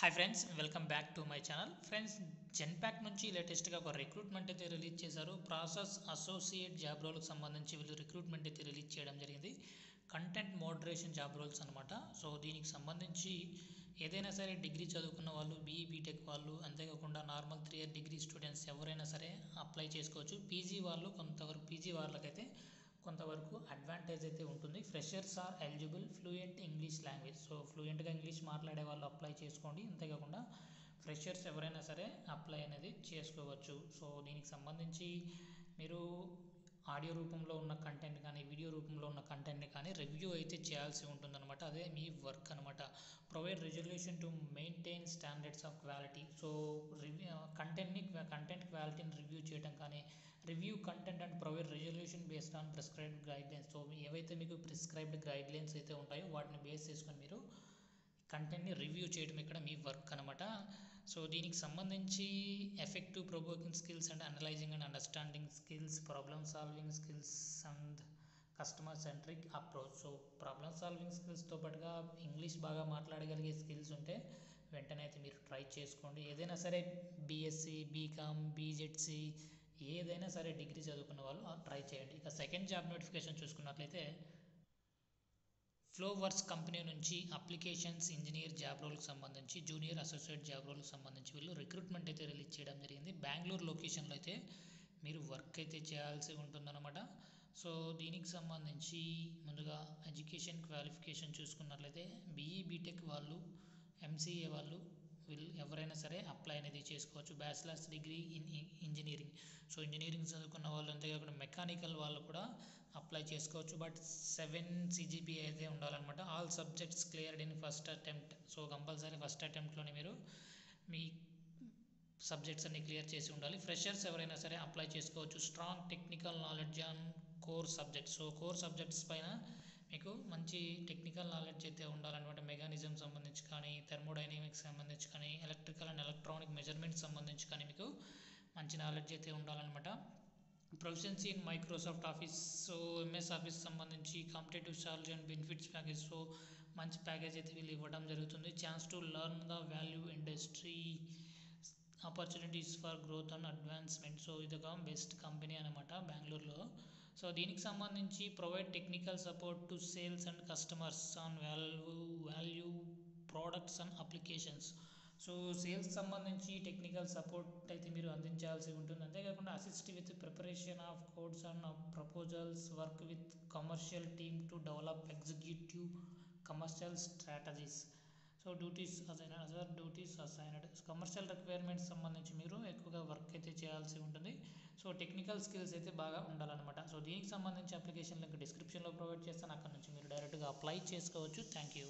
Hi friends, welcome back to my channel. Friends, Genpact నుంచి లేటెస్ట్గా ఒక రిక్రూట్మెంట్ అయితే రిలీజ్ చేశారు. ప్రాసెస్ అసోసియేట్ జాబ్ రోల్కి సంబంధించి వీళ్ళు రిక్రూట్మెంట్ అయితే రిలీజ్ చేయడం జరిగింది. కంటెంట్ మోడరేషన్ జాబ్ రోల్స్ అనమాట. సో దీనికి సంబంధించి ఏదైనా సరే డిగ్రీ చదువుకున్న వాళ్ళు, బీటెక్ వాళ్ళు, అంతేకాకుండా నార్మల్ 3 ఇయర్ డిగ్రీ స్టూడెంట్స్ ఎవరైనా సరే అప్లై చేసుకోవచ్చు. పీజీ వాళ్ళు కొంతవరకు, పీజీ వాళ్ళకైతే కొంతవరకు అడ్వాంటేజ్ అయితే ఉంటుంది. Freshers are eligible fluent English language. So ఫ్లూయెంట్గా ఇంగ్లీష్ మాట్లాడే వాళ్ళు అప్లై చేసుకోండి. అంతేకాకుండా ఫ్రెషర్స్ ఎవరైనా సరే అప్లై అనేది చేసుకోవచ్చు. సో దీనికి సంబంధించి మీరు ఆడియో రూపంలో ఉన్న కంటెంట్ కానీ, వీడియో రూపంలో ఉన్న కంటెంట్ని కానీ రివ్యూ అయితే చేయాల్సి ఉంటుందన్నమాట. అదే మీ వర్క్ అనమాట. Provide resolution to maintain standards of quality. So content క్వాలిటీని రివ్యూ చేయడం కానీ, review content and provide resolution based on prescribed guidelines. So ఏవైతే మీకు ప్రిస్క్రైబ్డ్ గైడ్లైన్స్ అయితే ఉంటాయో వాటిని బేస్ చేసుకొని మీరు కంటెంట్ని రివ్యూ చేయడం ఇక్కడ మీ వర్క్ అనమాట. సో దీనికి సంబంధించి effective provoking skills and analysing and understanding skills, problem solving skills and customer centric approach. So problem solving స్కిల్స్తో పాటుగా ఇంగ్లీష్ బాగా మాట్లాడగలిగే స్కిల్స్ ఉంటే వెంటనే అయితే మీరు ట్రై చేసుకోండి. ఏదైనా సరే బీఎస్సీ, బీకామ్, బీజెడ్సీ ఏదైనా సరే డిగ్రీ చదువుకున్న వాళ్ళు ట్రై చేయండి. ఇక సెకండ్ జాబ్ నోటిఫికేషన్ చూసుకున్నట్లయితే ఫ్లోవర్స్ కంపెనీ నుంచి అప్లికేషన్స్ ఇంజనీర్ జాబ్ రోల్కి సంబంధించి, జూనియర్ అసోసియేట్ జాబ్ రోల్కి సంబంధించి వీళ్ళు రిక్రూట్మెంట్ అయితే రిలీజ్ చేయడం జరిగింది. బెంగళూరు లొకేషన్లో అయితే మీరు వర్క్ అయితే చేయాల్సి ఉంటుందన్నమాట. సో దీనికి సంబంధించి ముందుగా ఎడ్యుకేషన్ క్వాలిఫికేషన్ చూసుకున్నట్లయితే బీటెక్ వాళ్ళు, ఎంసీఏ వాళ్ళు వీళ్ళు ఎవరైనా సరే అప్లై అనేది చేసుకోవచ్చు. Bachelors degree in engineering. So engineering చదువుకున్న వాళ్ళు, అంతేకాకుండా మెకానికల్ వాళ్ళు కూడా అప్లై చేసుకోవచ్చు. బట్ 7 CGPA అయితే ఉండాలన్నమాట. All subjects cleared in first attempt. So compulsory first అటెంప్ట్లోనే మీరు మీ సబ్జెక్ట్స్ అన్ని క్లియర్ చేసి ఉండాలి. ఫ్రెషర్స్ ఎవరైనా సరే అప్లై చేసుకోవచ్చు. Strong technical knowledge on core subjects. So core subjects పైన మీకు మంచి టెక్నికల్ నాలెడ్జ్ అయితే ఉండాలన్నమాట. మెకానిజం సంబంధించి కానీ, థర్మోడైనమిక్స్ సంబంధించి కానీ, ఎలక్ట్రికల్ అండ్ ఎలక్ట్రానిక్ మెజర్మెంట్ సంబంధించి కానీ మీకు మంచి నాలెడ్జ్ అయితే ఉండాలన్నమాట. Proficiency in Microsoft office. So MS office సంబంధించి competitive salary and benefits package. So మంచి ప్యాకేజ్ అయితే వీళ్ళు ఇవ్వడం జరుగుతుంది. Chance to learn the value industry, opportunities for growth and advancement. So ఇది ఒక బెస్ట్ కంపెనీ అనమాట బెంగళూరులో. సో దీనికి సంబంధించి provide technical support to sales and customers on value products and applications. So sales సంబంధించి టెక్నికల్ సపోర్ట్ అయితే మీరు అందించాల్సి ఉంటుంది. అంతేకాకుండా assist with preparation of codes and proposals, work with commercial team to develop executive commercial strategies. So other duties assigned. Commercial requirements సంబంధించి మీరు ఎక్కువగా work అయితే చేయాల్సి ఉంటుంది. సో టెక్నికల్ స్కిల్స్ అయితే బాగా ఉండాలన్నమాట. సో దీనికి సంబంధించి అప్లికేషన్ లింక్ డిస్క్రిప్షన్లో ప్రొవైడ్ చేస్తాను. అక్కడ నుంచి మీరు డైరెక్ట్గా అప్లై చేసుకోవచ్చు. Thank you.